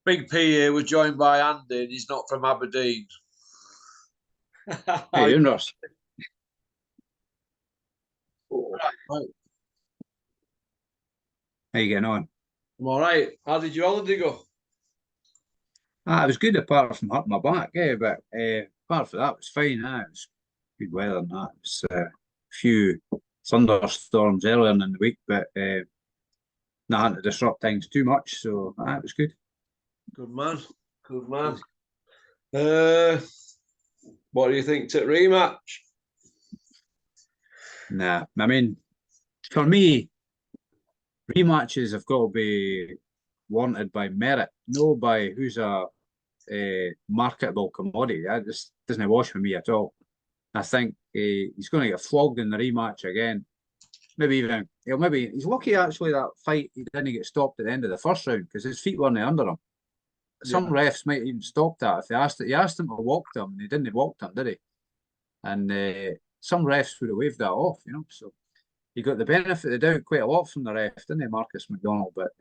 Big P here was joined by Andy, and he's not from Aberdeen. Hey, doing, Ross? Right. How you getting on? I'm all right. How did your holiday go? It was good apart from hurting my back, but apart from that, it was fine. It was good weather and that. It was a few thunderstorms earlier in the week, but nothing to disrupt things too much, so it was good. Good man. Good man. Uh, what do you think to rematch? Nah, I mean, for me, rematches have got to be wanted by merit, no by who's a marketable commodity. That just doesn't wash with me at all. I think he's going to get flogged in the rematch again. Maybe he's lucky actually that fight he didn't get stopped at the end of the first round because his feet weren't under him. Some Yeah. refs might even stop that if he asked him to walk him and he didn't walk him, did he? And some refs would have waved that off, So he got the benefit of the doubt quite a lot from the ref, didn't he, Marcus McDonald? But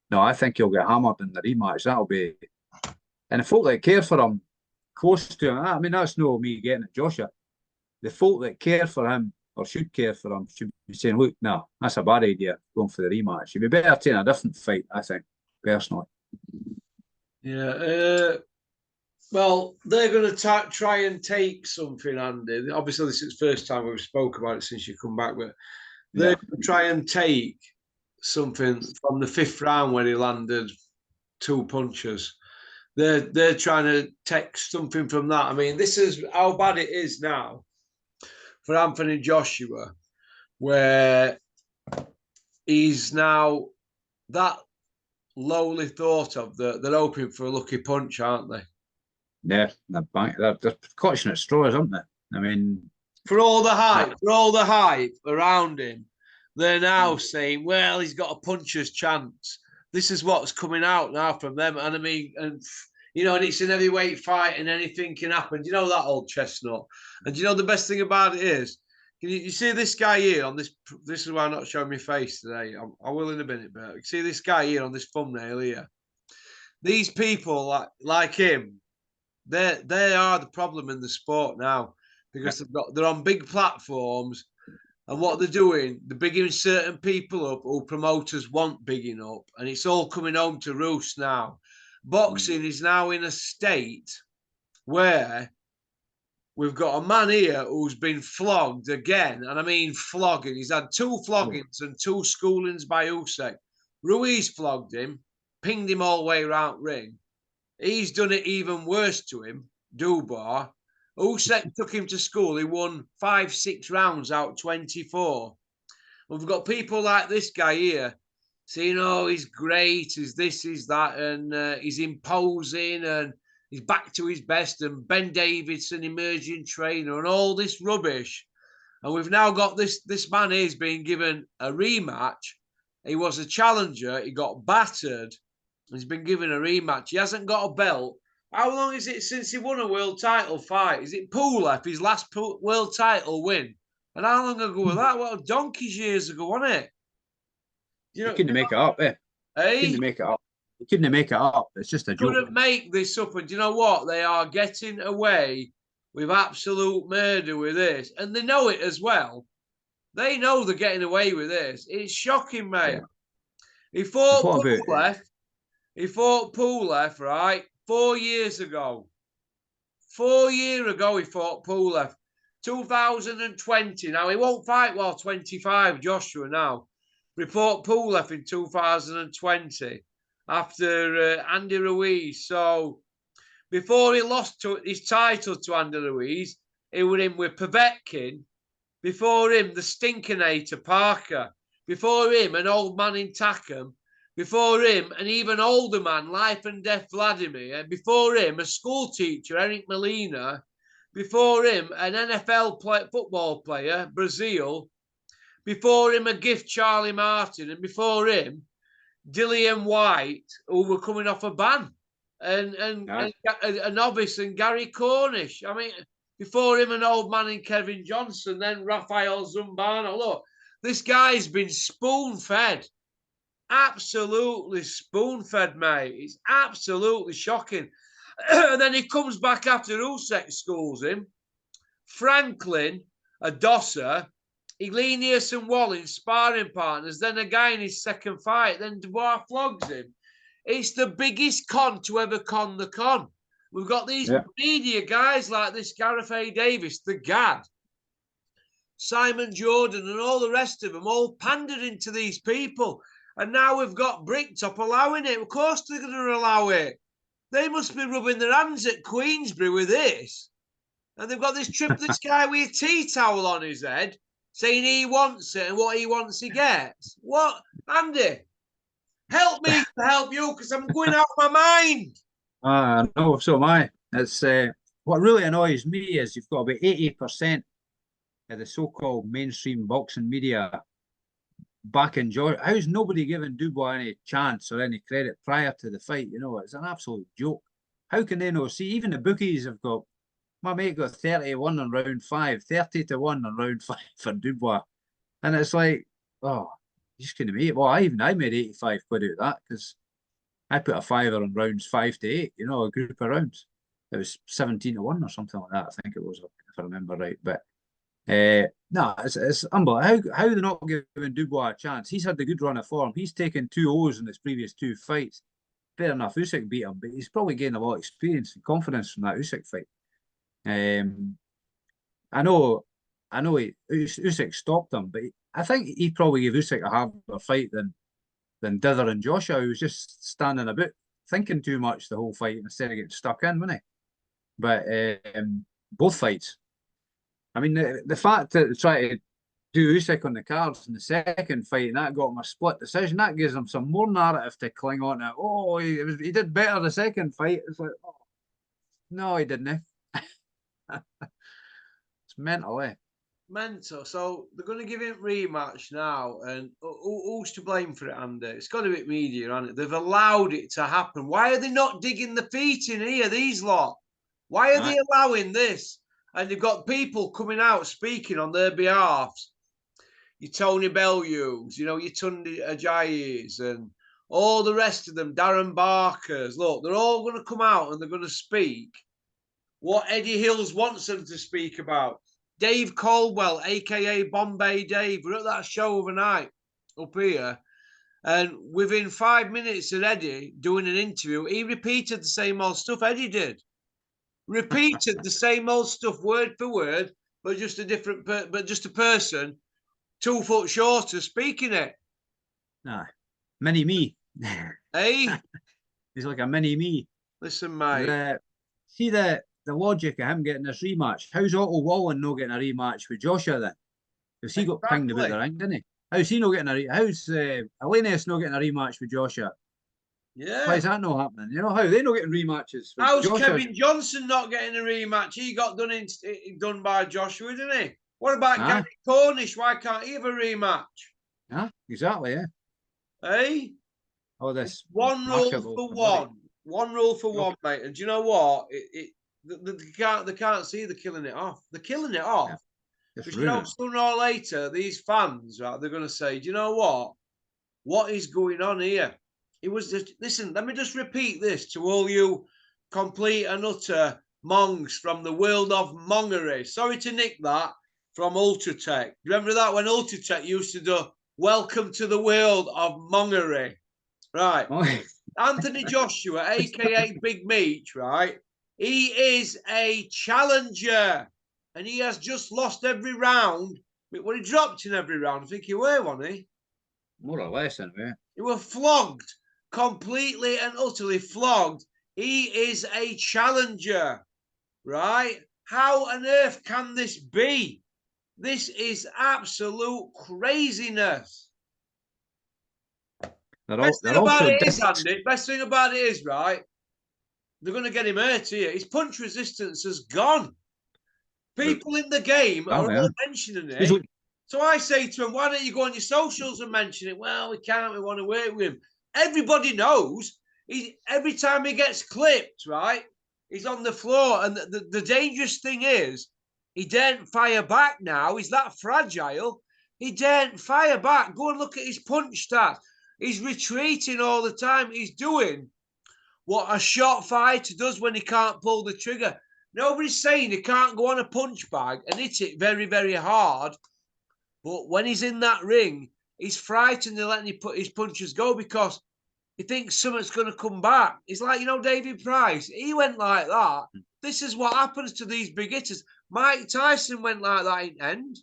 no, I think he'll get hammered in the rematch. That'll be, and the folk that care for him, close to him. I mean, that's no me getting at Joshua. The folk that care for him or should care for him should be saying, look, no, that's a bad idea going for the rematch. You'd be better taking a different fight, I think, personally. Yeah. Well, they're going to try and take something, Andy. Obviously, this is the first time we've spoke about it since you come back, but they're going to try and take something from the fifth round where he landed two punches. They're trying to take something from that. I mean, this is how bad it is now for Anthony Joshua, where he's now that lowly thought of that they're hoping for a lucky punch, aren't they? Yeah, they're clutching at straws, aren't they? I mean, for all the hype around him, they're now saying, well, he's got a puncher's chance. This is what's coming out now from them. And I mean, and and it's an heavyweight fight and anything can happen. Do you know that old chestnut? And do you know the best thing about it is, you see this guy here on this? This is why I'm not showing my face today. I will in a minute, but you see this guy here on this thumbnail here. These people like him, they are the problem in the sport now because they're on big platforms, and what they're doing, they're bigging certain people up who promoters want bigging up, and it's all coming home to roost now. Boxing is now in a state where we've got a man here who's been flogged again, and I mean flogging. He's had two floggings and two schoolings by Usyk. Ruiz flogged him, pinged him all the way around ring. He's done it even worse to him, Dubois. Usyk took him to school. He won 5-6 rounds out 24. We've got people like this guy here saying, oh, he's great, he's this, he's that, and he's imposing, and he's back to his best, and Ben Davidson, emerging trainer, and all this rubbish. And we've now got this man here's being given a rematch. He was a challenger. He got battered. He's been given a rematch. He hasn't got a belt. How long is it since he won a world title fight? Is it Pulev, his last world title win? And how long ago was that? Well, donkey's years ago, wasn't it? You couldn't make it up, eh? Hey? Couldn't make it up. You couldn't make it up. It's just a joke. Couldn't make this up. And do you know what? They are getting away with absolute murder with this. And they know it as well. They know they're getting away with this. It's shocking, mate. Yeah. He fought Pulev. He fought Pulev, right? 4 years ago. 4 years ago, he fought Pulev. 2020. Now, he won't fight while 25, Joshua now. Report Pulev in 2020 after Andy Ruiz. So, before he lost his title to Andy Ruiz, he was in with Povetkin. Before him, the Stinkinator Parker. Before him, an old man in Tackham. Before him, an even older man, life and death Vladimir. Before him, a school teacher, Eric Molina. Before him, an NFL football player, Brazil. Before him, a gift, Charlie Martin. And before him, Dillian White, who were coming off a ban. And a novice and Gary Cornish. I mean, before him, an old man in Kevin Johnson, then Rafael Zumbano. Look, this guy's been spoon-fed. absolutely spoon-fed, mate. It's absolutely shocking. And then he comes back after Usyk schools him. Franklin, Adossa, Elenius and Wallin, sparring partners. Then a guy in his second fight. Then Dubois flogs him. It's the biggest con to ever con the con. We've got these media guys like this Gareth A. Davis, the Gad, Simon Jordan, and all the rest of them all pandering to these people. And now we've got Bricktop allowing it. Of course they're going to allow it. They must be rubbing their hands at Queensbury with this. And they've got this guy with a tea towel on his head saying he wants it and what he wants he gets. What? Andy, help me to help you because I'm going out of my mind. No, so am I. It's what really annoys me is you've got about 80% of the so-called mainstream boxing media back in Georgia. How's nobody giving Dubois any chance or any credit prior to the fight? You know, it's an absolute joke. How can they not see? Even the bookies have got, my mate got 30-1 on round 5, 30-1 on round 5 for Dubois. And it's like, oh, you just couldn't make it. Well, I made 85 quid out of that because I put a fiver on rounds 5 to 8, you know, a group of rounds. It was 17-1 or something like that, I think it was, if I remember right. But no, it's unbelievable. How they're not giving Dubois a chance? He's had a good run of form. He's taken 2 O's in his previous 2 fights. Fair enough, Usyk beat him, but he's probably gained a lot of experience and confidence from that Usyk fight. I know Usyk stopped him, but I think he probably gave Usyk a harder fight than Dither and Joshua, who was just standing about thinking too much the whole fight instead of getting stuck in, wasn't he? But both fights. I mean, the fact that they try to do Usyk on the cards in the second fight and that got him a split decision, that gives him some more narrative to cling on to. Oh, he did better the second fight. It's like, oh, no, he didn't. It's mental, eh? Mental. So they're going to give him rematch now, and who's to blame for it, Andy? It's got to be media, hasn't it? They've allowed it to happen. Why are they not digging the feet in here, these lot? Why are they allowing this? And they've got people coming out speaking on their behalves. Your Tony Bellews, you know, your Tunde Ajayis, and all the rest of them, Darren Barkers. Look, they're all going to come out and they're going to speak what Eddie Hills wants them to speak about. Dave Caldwell, a.k.a. Bombay Dave, we're at that show overnight up here. And within 5 minutes of Eddie doing an interview, he repeated the same old stuff Eddie did. Repeated the same old stuff word for word, but just a person 2 foot shorter speaking it. Nah, mini me. Hey? He's like a mini me. Listen, mate. See the logic of him getting this rematch. How's Otto Wallen not getting a rematch with Joshua then? Because he got pinged about the ring, didn't he? How's he not getting how's Elenius not getting a rematch with Joshua? Yeah. Why is that not happening? You know, how they not getting rematches? How's Kevin Johnson not getting a rematch? He got done by Joshua, didn't he? What about Gary Cornish? Why can't he have a rematch? Yeah, exactly, yeah. Hey? Oh, this one rule for one. One rule for one, mate. And do you know what? They can't see they're killing it off. They're killing it off. Yeah. Because you know, sooner or later, these fans, right, they're going to say, do you know what? What is going on here? It was just, listen, let me just repeat this to all you complete and utter mongs from the world of mongery. Sorry to nick that from Ultratech. Remember that when Ultratech used to do welcome to the world of mongery? Right. Anthony Joshua, a.k.a. Big Meech, right? He is a challenger. And he has just lost every round. Well, he dropped in every round. I think he were, wasn't he? More or less, anyway. He was flogged. Completely and utterly flogged. He is a challenger, right? How on earth can this be? This is absolute craziness. Best thing about it is, Andy, best thing about it is, right, they're going to get him hurt here. His punch resistance has gone. People in the game are all mentioning it. So I say to him, why don't you go on your socials and mention it? Well, we can't. We want to work with him. Everybody knows. Every time he gets clipped, right, he's on the floor. And the dangerous thing is he daren't fire back now. He's that fragile. He daren't fire back. Go and look at his punch stats. He's retreating all the time. He's doing what a shot fighter does when he can't pull the trigger. Nobody's saying he can't go on a punch bag and hit it very, very hard. But when he's in that ring, he's frightened of letting his punches go because he thinks something's going to come back. He's like, David Price. He went like that. This is what happens to these big hitters. Mike Tyson went like that in end.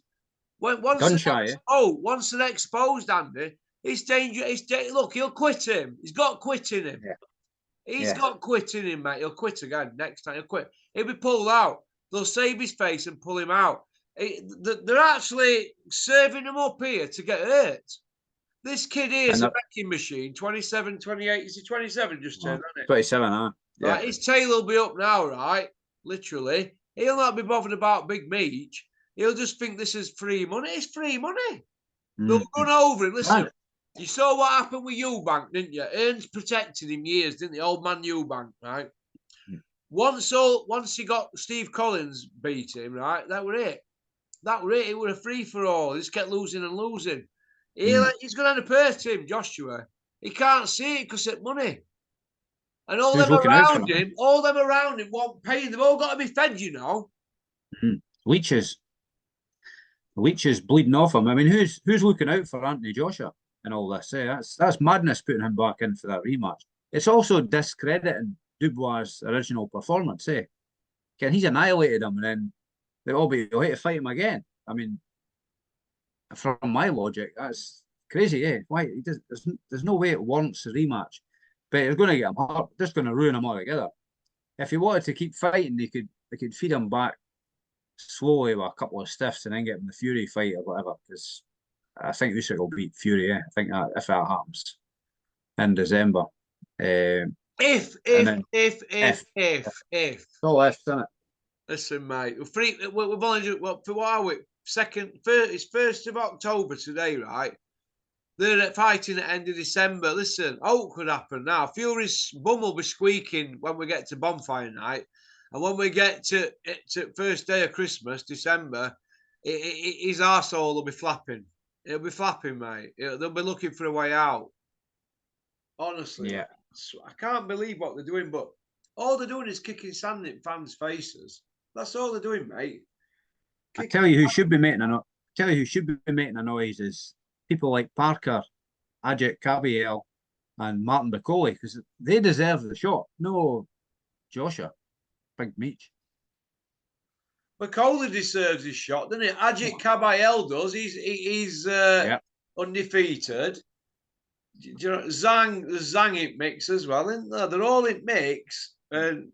Once they're exposed, Andy, it's dangerous. Look, he'll quit him. He's got quit in him. Yeah. He's got quit in him, mate. He'll quit again next time. He'll quit. He'll be pulled out. They'll save his face and pull him out. They're actually serving him up here to get hurt. This kid here is a wrecking machine. 27, 28. Is he 27 just turned, hasn't it? 27, huh? Yeah. Right, his tail will be up now, right? Literally. He'll not be bothered about Big Meech. He'll just think this is free money. It's free money. They'll run over him. Listen, you saw what happened with Eubank, didn't you? Ernst protected him years, didn't the old man Eubank, right? Once he got Steve Collins beat him, right? That were it. It was a free for all. He just kept losing and losing. He's going to hurt him, Joshua. He can't see it because it's money. And all them around him won't pay. They've all got to be fed, Leeches bleeding off him. I mean, who's looking out for Anthony Joshua in all this? That's madness putting him back in for that rematch. It's also discrediting Dubois' original performance. He's annihilated him, and then they'll hate to fight him again. I mean, from my logic, that's crazy. Why? There's no way it warrants a rematch. But it's going to get him hurt. Just going to ruin him altogether. If he wanted to keep fighting, they could feed him back slowly with a couple of stiffs and then get him the Fury fight or whatever. Because I think Usyk will beat Fury. I think that if that happens in December. If. So ifs, isn't it? Listen, mate. We've only for what are we? It's 1st of October today, right? They're fighting at the end of December. Listen, what could happen now? Fury's bum will be squeaking when we get to bonfire night. And when we get to first day of Christmas, December, his arsehole will be flapping. It'll be flapping, mate. They'll be looking for a way out. Honestly. Yeah. I can't believe what they're doing, but all they're doing is kicking sand in fans' faces. That's all they're doing, mate. I tell you who should be making a noise is people like Parker, Ajit Kabiel, and Martin Bacoli, because they deserve the shot. No, Joshua, Big Meech. Bacoli deserves his shot, doesn't he? Ajit Kabiel does. He's undefeated. Do you know, the Zhang it mix as well, isn't there? They're all in mix. And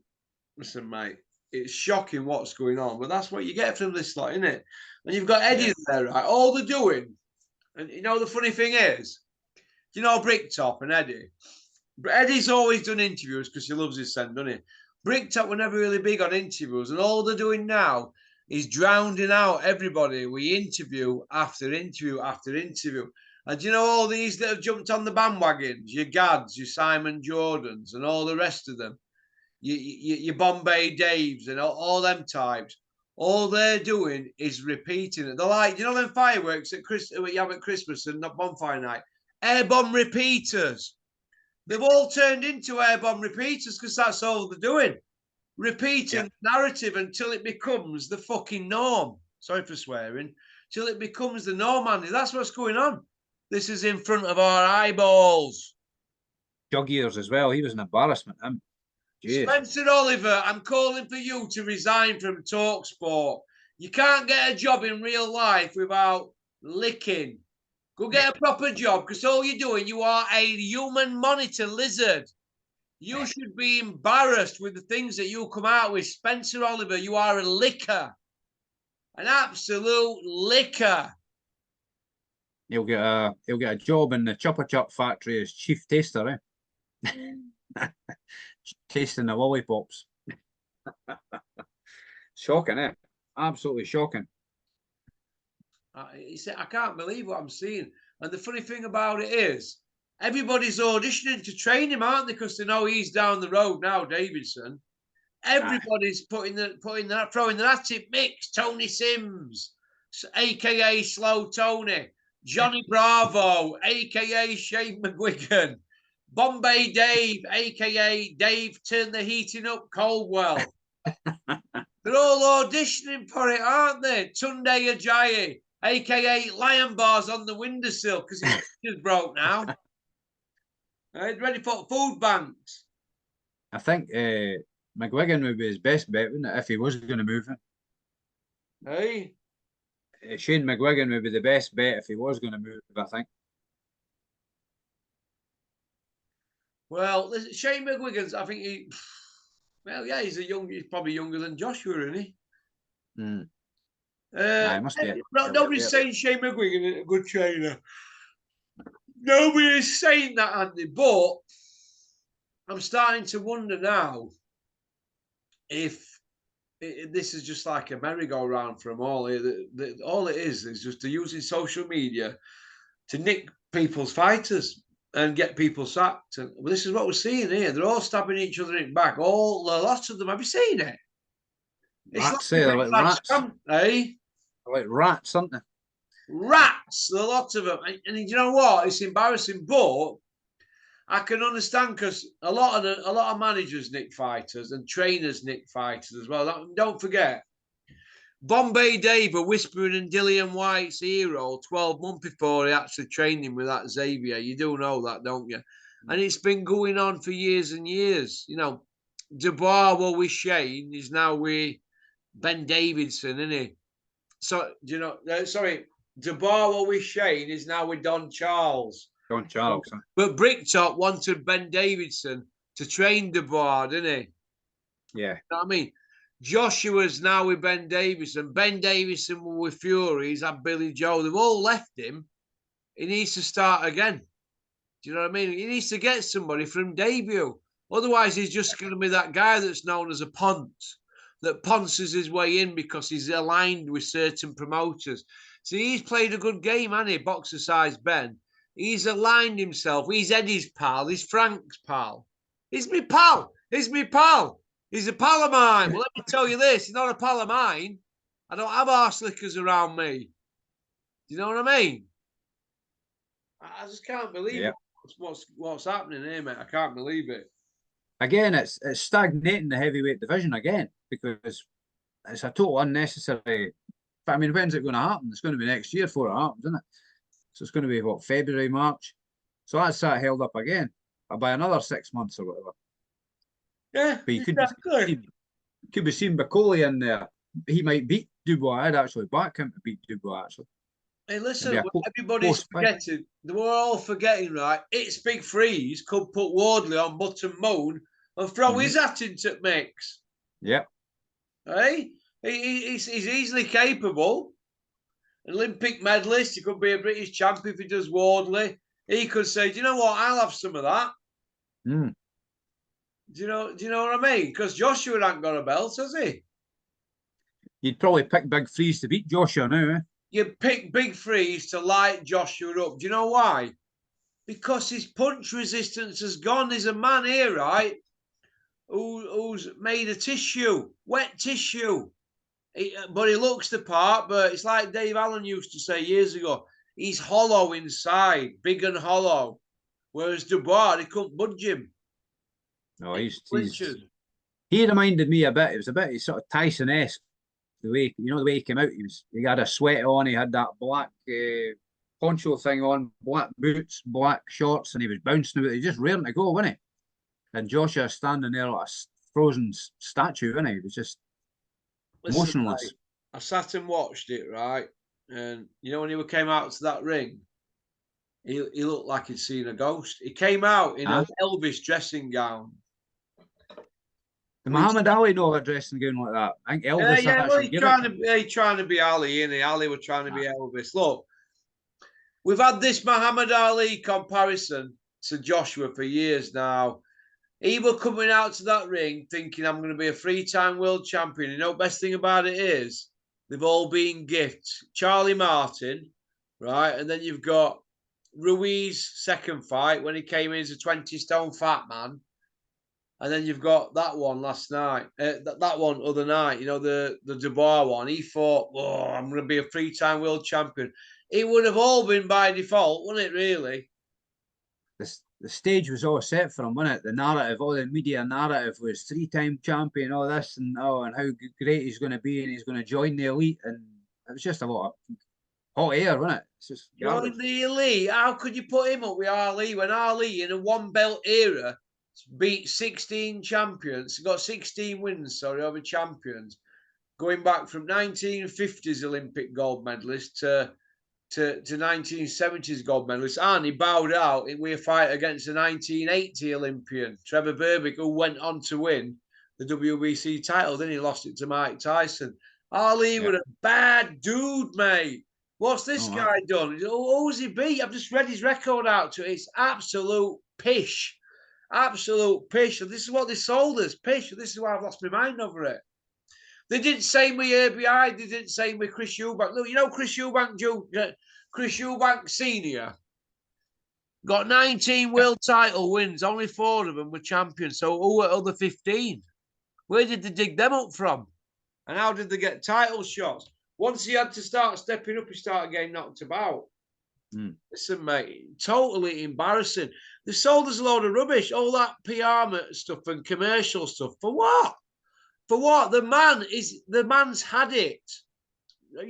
listen, mate, it's shocking what's going on, but that's what you get from this lot, isn't it? And you've got Eddie there, right? All they're doing, and the funny thing is, Bricktop and Eddie? Eddie's always done interviews because he loves his son, doesn't he? Bricktop were never really big on interviews, and all they're doing now is drowning out everybody with interview after interview after interview. And all these that have jumped on the bandwagons, your Gads, your Simon Jordans, and all the rest of them, your Bombay Daves and all them types, all they're doing is repeating it. They're like, them fireworks at you have at Christmas and not bonfire night? Air bomb repeaters. They've all turned into air bomb repeaters because that's all they're doing. Repeating narrative until it becomes the fucking norm. Sorry for swearing. Till it becomes the norm, Andy. That's what's going on. This is in front of our eyeballs. Jug Ears as well. He was an embarrassment. Spencer Oliver, I'm calling for you to resign from TalkSport. You can't get a job in real life without licking. Go get a proper job because all you're doing, you are a human monitor lizard. You should be embarrassed with the things that you come out with. Spencer Oliver, you are a licker. An absolute licker. He'll get a job in the Chopper Chop factory as chief taster, tasting the lollipops. Shocking, Absolutely shocking. I can't believe what I'm seeing. And the funny thing about it is, everybody's auditioning to train him, aren't they? Because they know he's down the road now, Davidson. Everybody's throwing that at him. Mix, Tony Sims, aka Slow Tony. Johnny Bravo, aka Shane McGuigan, Bombay Dave, aka Dave Turn the Heating Up Coldwell. They're all auditioning for it, aren't they? Tunde Ajayi, aka Lion Bars on the windowsill, because his picture's broke now. Ready for food banks. I think McGuigan would be his best bet, wouldn't it, if he was going to move him? Hey? Shane McGuigan would be the best bet if he was going to move, I think. Well, Shane McGuigan's, I think he's probably younger than Joshua, isn't he? Mm. He must be. Nobody's saying Shane McGuigan is a good trainer. Nobody is saying that, Andy, but I'm starting to wonder now if this is just like a merry-go-round for them all. All it is just they're using social media to nick people's fighters and get people sacked. And this is what we're seeing here. They're all stabbing each other in the back. A lot of them. Have you seen it? Rats, they're like rats. Eh? They're like rats, aren't they? Rats, a lot of them. And you know what? It's embarrassing, but I can understand because a lot of managers nick fighters and trainers nick fighters as well. Don't forget, Bombay Dave were whispering in Dillian White's hero 12 months before he actually trained him with that Xavier. You do know that, don't you? And it's been going on for years and years. You know, Dubois were with Shane. He's now with Ben Davidson, isn't he? So, you know, Dubois were with Shane is now with Don Charles. Don Charles. But Bricktop wanted Ben Davidson to train Dubois, didn't he? Yeah. You know what I mean? Joshua's now with Ben Davison. Ben Davison were with Fury. He's had Billy Joe. They've all left him. He needs to start again. Do you know what I mean? He needs to get somebody from debut. Otherwise, he's just going to be that guy that's known as a ponce, that ponces his way in because he's aligned with certain promoters. See, he's played a good game, hasn't he? Boxer-sized Ben. He's aligned himself. He's Eddie's pal. He's Frank's pal. He's me pal. He's me pal. He's a pal of mine. Well, let me tell you this. He's not a pal of mine. I don't have arse lickers around me. Do you know what I mean? I just can't believe what's happening here, mate. I can't believe it. Again, it's stagnating the heavyweight division again because it's a total unnecessary. I mean, when's it going to happen? It's going to be next year before it happens, isn't it? So it's going to be, what, February, March? So that's held up again by another 6 months or whatever. Yeah, but you could be seeing Bacoli in there. He might beat Dubois. I'd actually back him to beat Dubois, actually. Hey, listen, everybody's forgetting. They were all forgetting, right? It's Big Freeze could put Wardley on Button Moon and throw his hat into the mix. Yep. Hey? He's easily capable. An Olympic medalist. He could be a British champion if he does Wardley. He could say, do you know what? I'll have some of that. Mm. Do you know what I mean? Because Joshua hasn't got a belt, has he? You'd probably pick Big Freeze to beat Joshua now, eh? You'd pick Big Freeze to light Joshua up. Do you know why? Because his punch resistance has gone. There's a man here, right, who's made of tissue, wet tissue. But he looks the part, but it's like Dave Allen used to say years ago. He's hollow inside, big and hollow. Whereas Dubois, he couldn't budge him. No, he reminded me a bit. It was a bit sort of Tyson-esque. The way he came out, he had a sweat on. He had that black poncho thing on, black boots, black shorts, and he was bouncing about. He just raring to go, wasn't he? And Joshua standing there like a frozen statue, wasn't he? He was just motionless. I sat and watched it, right? And you know when he came out to that ring, he looked like he'd seen a ghost. He came out in an Elvis dressing gown. Did Muhammad Ali know a dressing gown like that? I think Elvis he's trying to be Ali, isn't he? Ali were trying to be Elvis. Look, we've had this Muhammad Ali comparison to Joshua for years now. He was coming out to that ring thinking, I'm going to be a three-time world champion. You know, the best thing about it is they've all been gifts. Charlie Martin, right? And then you've got Ruiz's second fight when he came in as a 20-stone fat man. And then you've got that one last night, that one other night, you know, the Dubois one. He thought, I'm going to be a three-time world champion. it would have all been by default, wouldn't it, really? The stage was all set for him, wasn't it? The narrative, all the media narrative was 3-time champion, all this and and how great he's going to be, and he's going to join the elite, and it was just a lot of hot air, wasn't it? It's just Join the elite. How could you put him up with Ali when Ali in a one belt era beat 16 champions, got 16 wins, over champions, going back from 1950s Olympic gold medalist to 1970s gold medalist, and he bowed out with a fight against the 1980 Olympian Trevor Berbick, who went on to win the WBC title. Then he lost it to Mike Tyson. Ali was a bad dude, mate. What's this guy done? Who's he beat? I've just read his record out to it. It's absolute pish. Absolute pish. And this is what they sold us, pish. And this is why I've lost my mind over it. They didn't say with ABI. They didn't say with Chris Eubank. Look, you know Chris Eubank Senior got 19 world title wins. Only 4 of them were champions. So who were other 15? Where did they dig them up from? And how did they get title shots? Once he had to start stepping up, he started getting knocked about. Listen, mate, totally embarrassing. They sold us a load of rubbish. All that PR stuff and commercial stuff. For what? For what? The man's had it.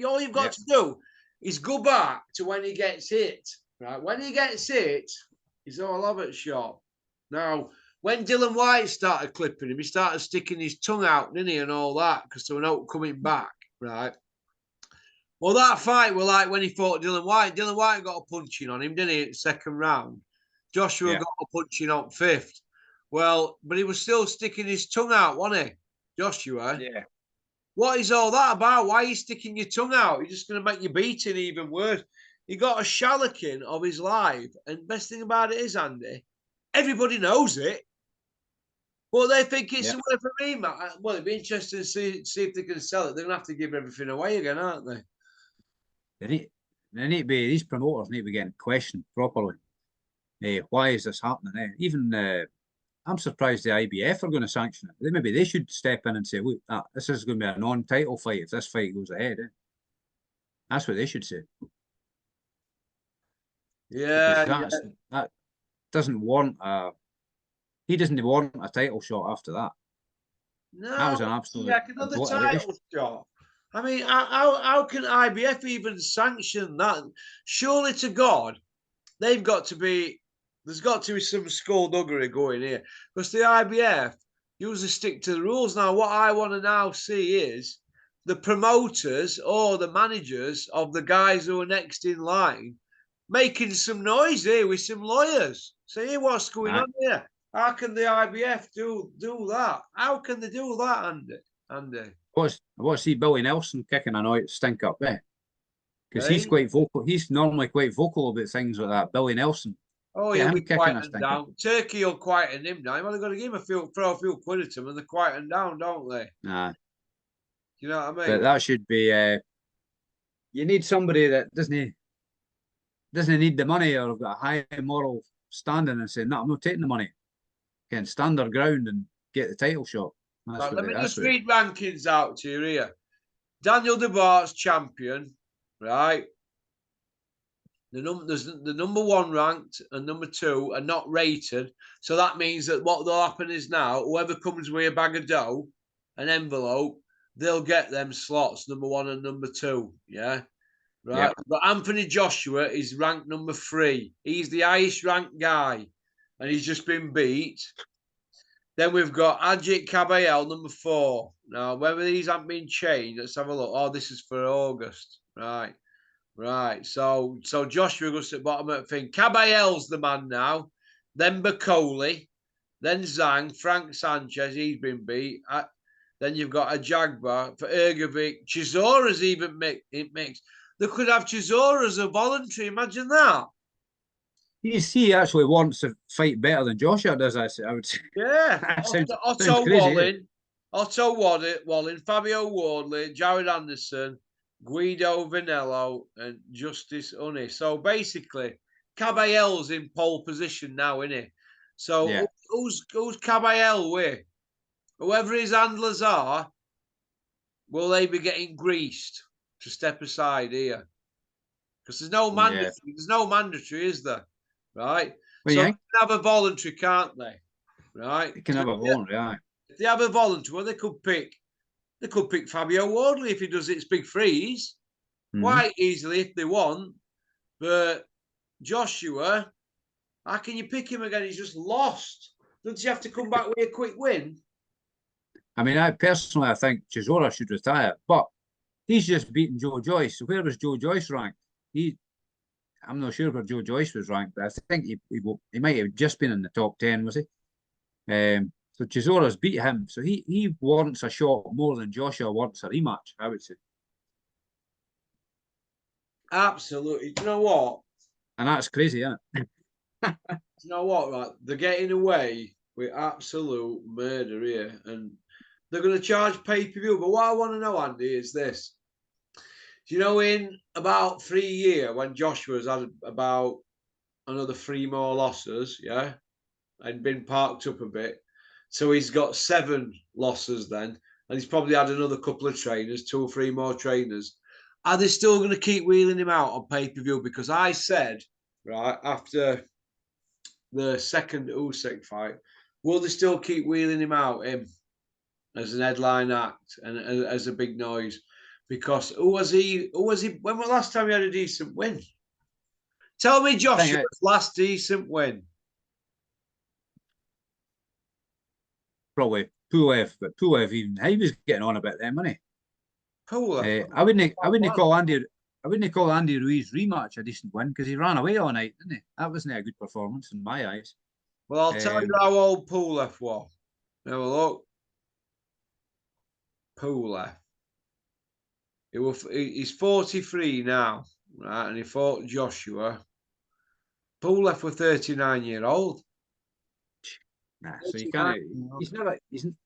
All you've got to do is go back to when he gets hit. Right? When he gets hit, he's all over the shop. Now, when Dylan White started clipping him, he started sticking his tongue out, didn't he, and all that, because they were not coming back, right? Well, that fight was like when he fought Dylan White. Dylan White got a punching on him, didn't he, in the second round? Joshua got a punching on 5th. Well, but he was still sticking his tongue out, wasn't he, Joshua? Yeah. What is all that about? Why are you sticking your tongue out? You're just going to make your beating even worse. He got a shallacking of his life. And best thing about it is, Andy, everybody knows it. Well, they think it's worth for me, Matt. Well, it'd be interesting to see if they can sell it. They're going to have to give everything away again, aren't they? They need to be, these promoters need to be getting questioned properly. Why is this happening? Even I'm surprised the IBF are going to sanction it. Maybe they should step in and say, look, this is going to be a non-title fight if this fight goes ahead. That's what they should say. Yeah. That doesn't warrant he doesn't want a title shot after that. No, that was an absolute another title shot. I mean, how can IBF even sanction that? Surely to God, there's got to be some skullduggery going here, because the IBF usually stick to the rules. Now, what I want to now see is the promoters or the managers of the guys who are next in line making some noise here with some lawyers. See what's going on here. How can the IBF do that? How can they do that, Andy? I want to see Billy Nelson kicking a stink up there. Because he's quite vocal. He's normally quite vocal about things like that. Billy Nelson. Oh, he'll be quieting down. Turkey will quieten him down. Well, they've got to give him throw a few quid at him and they quieten down, don't they? Nah. You know what I mean? But that should be... you need somebody that doesn't need the money or got a high moral standing and say, no, I'm not taking the money. Can stand their ground and get the title shot. Right, let me just read rankings out to you here. Daniel Dubois, champion, right? The number 1 ranked and number 2 are not rated. So that means that what will happen is now, whoever comes with a bag of dough, an envelope, they'll get them slots, number 1 and number 2. Yeah. Right. Yep. But Anthony Joshua is ranked number 3. He's the highest ranked guy. And he's just been beat. Then we've got Ajit Kabayel, number 4. Now, whether these haven't been changed, let's have a look. Oh, this is for August. Right. So Joshua goes to the bottom of the thing. Kabayel's the man now. Then Bacoli. Then Zhang. Frank Sanchez, he's been beat. Then you've got a Jagba for Ergovic. Chisora's even mixed. They could have Chisora as a voluntary. Imagine that. He actually wants to fight better than Joshua does, I would say. Yeah. Otto Wallin, Fabio Wardley, Jared Anderson, Guido Vanello, and Justice Unni. So basically, Cabayel's in pole position now, isn't he? So who's Cabayel with? Whoever his handlers are, will they be getting greased to step aside here? because there's no mandatory. There's no mandatory, is there? Right. Well, So yeah, they can have a voluntary, can't they? Right. you can have a voluntary, aye. If they have a voluntary, well, they could pick Fabio Wardley if he does its big freeze quite easily if they want. But Joshua, how can you pick him again? He's just lost. Doesn't he have to come back with a quick win? I mean, I think Chisora should retire, but he's just beaten Joe Joyce. So where was Joe Joyce ranked? I'm not sure where Joe Joyce was ranked, but I think he might have just been in the top 10, was he? So Chisora's beat him, so he warrants a shot more than Joshua warrants a rematch, I would say. Absolutely. Do you know what? And that's crazy, isn't it? Do you know what? Right, they're getting away with absolute murder here, and they're going to charge pay-per-view. But what I want to know, Andy, is this. Do you know, in about 3 years, when Joshua's had about another 3 more losses, yeah, and been parked up a bit, so he's got 7 losses then, and he's probably had another couple of trainers, 2 or 3 more trainers. Are they still going to keep wheeling him out on pay-per-view? Because I said, right, after the second Usyk fight, will they still keep wheeling him out, him, as an headline act and as a big noise? Because who was he? When was the last time he had a decent win? Tell me Joshua's last decent win. Probably Pulev, but Pulev he was getting on a bit then, wasn't he? Pulev. I wouldn't call Andy Ruiz rematch a decent win because he ran away all night, didn't he? That wasn't a good performance in my eyes. Well, I'll tell you how old Pulev was. Have a look. Pulev. He's 43 now, right? And he fought Joshua. Pulev was 39-year-old. Nah, so you can't.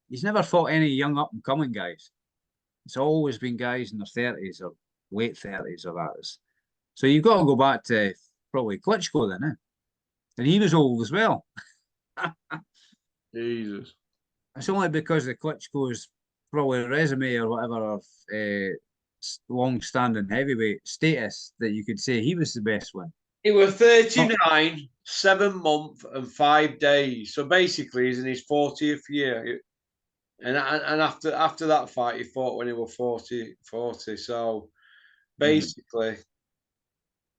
He's never fought any young up and coming guys. It's always been guys in their 30s or late 30s or that. So you've got to go back to probably Klitschko then, eh? And he was old as well. Jesus. It's only because of Klitschko's probably resume or whatever of long-standing heavyweight status that you could say he was the best one. He was 39, 7 months and 5 days. So basically, he's in his 40th year. And after that fight, he fought when he was 40. So basically,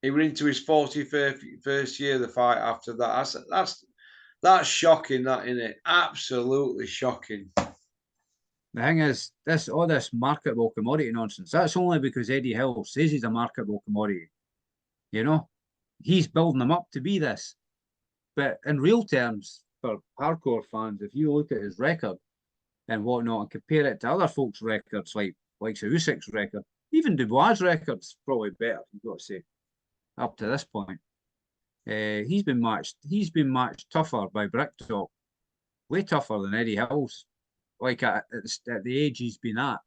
he went into his 41st year, the fight after that. That's shocking, that, isn't it? Absolutely shocking. The thing is, all this marketable commodity nonsense, that's only because Eddie Hill says he's a marketable commodity. You know? He's building them up to be this. But in real terms, for hardcore fans, if you look at his record and whatnot and compare it to other folks' records, like Usyk's record, even Dubois' record's probably better, you've got to say, up to this point. He's been matched tougher by Bricktop, way tougher than Eddie Hill's, like at the age he's been at,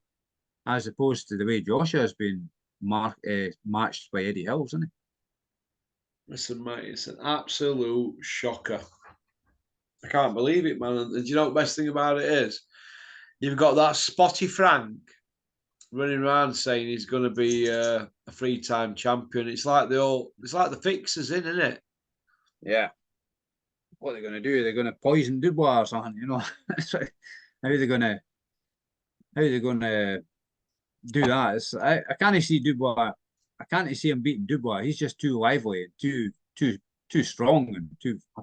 as opposed to the way Joshua has been matched by Eddie Hill, isn't he? Listen, mate, it's an absolute shocker. I can't believe it, man. And do you know what the best thing about it is? You've got that Spotty Frank running around saying he's going to be a 3-time champion. It's like the fixers in, isn't it? Yeah. What they're going to do? They're going to poison Dubois or something, you know? How are they going to do that? I can't see Dubois. I can't see him beating Dubois. He's just too lively and too strong and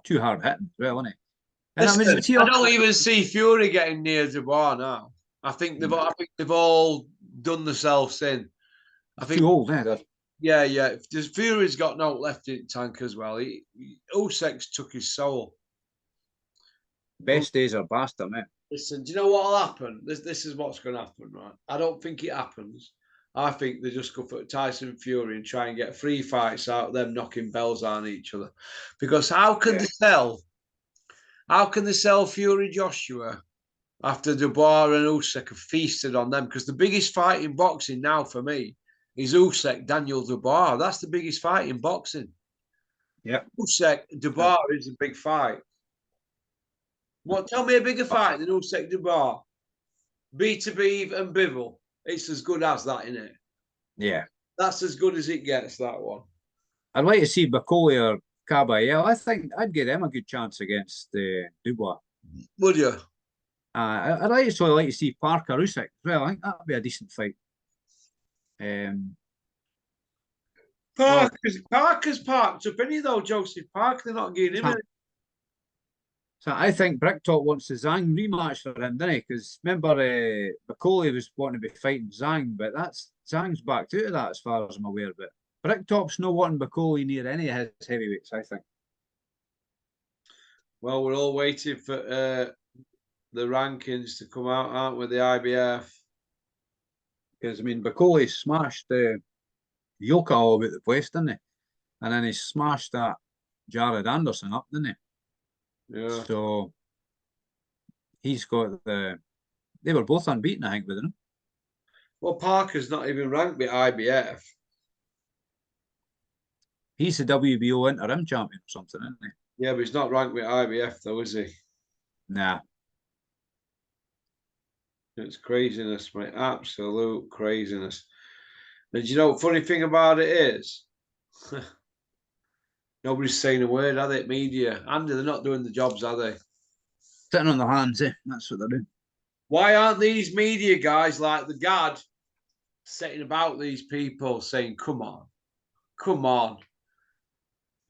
too hard hitting as well, isn't he? Listen, I don't even see Fury getting near Dubois now. I think they've all done themselves in. I think too old, eh? Yeah. Fury's got no left in the tank as well. Usyk's took his soul. Best days are past him, eh? Listen, do you know what'll happen? This is what's going to happen, right? I don't think it happens. I think they just go for Tyson Fury and try and get 3 fights out of them knocking bells on each other. Because how can they sell Fury Joshua after Dubois and Usyk have feasted on them? Because the biggest fight in boxing now for me is Usyk, Daniel Dubois. That's the biggest fight in boxing. Yeah. Usyk, Dubois is a big fight. Tell me a bigger fight than Usyk, Dubois. B2B and Bivol. It's as good as that, isn't it? Yeah. That's as good as it gets, that one. I'd like to see Bacoli or Caballero. I think I'd give them a good chance against Dubois. Would you? I'd also like to see Parker Usyk as well. I think that'd be a decent fight. Parker's parked up, any though, Joseph Parker. They're not getting him any. So I think Bricktop wants the Zhang rematch for him, didn't he? Because remember, Bacoli was wanting to be fighting Zhang, but Zhang's backed out of that as far as I'm aware. But Bricktop's not wanting Bacoli near any of his heavyweights, I think. Well, we're all waiting for the rankings to come out, aren't we? The IBF. Because I mean, Bacoli smashed Yoka all about the place, didn't he? And then he smashed that Jared Anderson up, didn't he? Yeah. So he's got they were both unbeaten, I think, with him. Well, Parker's not even ranked with IBF. He's the WBO interim champion or something, isn't he? Yeah, but he's not ranked with IBF though, is he? Nah. It's craziness, mate. Absolute craziness. And you know, funny thing about it is, nobody's saying a word, are they? Media, Andy, they're not doing the jobs, are they? Sitting on their hands, that's what they're doing. Why aren't these media guys like the Gad setting about these people saying, come on, come on?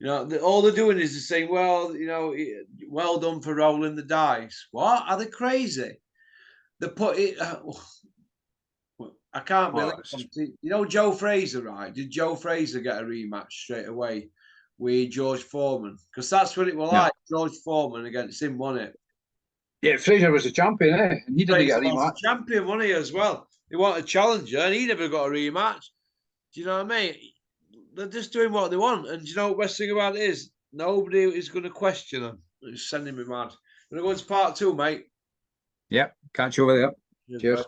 You know, all they're doing is they're saying, well, you know, well done for rolling the dice. What? Are they crazy? They put it. I can't believe it. You know, Joe Fraser, right? Did Joe Fraser get a rematch straight away with George Foreman? Because that's what it was like. George Foreman against him, wasn't it? Yeah, Fraser was the champion, and he didn't get a rematch. Champion, wasn't he, as well? He wanted a challenger, and he never got a rematch. Do you know what I mean? They're just doing what they want. And do you know what the best thing about it is? Nobody is going to question them. It's sending me mad. We're going to go into part 2, mate. Yep, catch you over there. Cheers.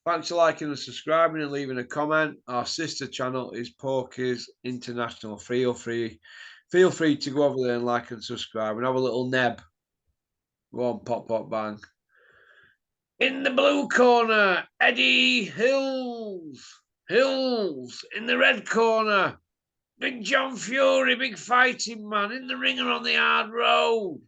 Thanks for liking and subscribing and leaving a comment. Our sister channel is Porky's International. Feel free to go over there and like and subscribe and have a little neb. Go on, pop, pop, bang. In the blue corner, Eddie Hills. In the red corner, Big John Fury, big fighting man in the ring and on the hard road.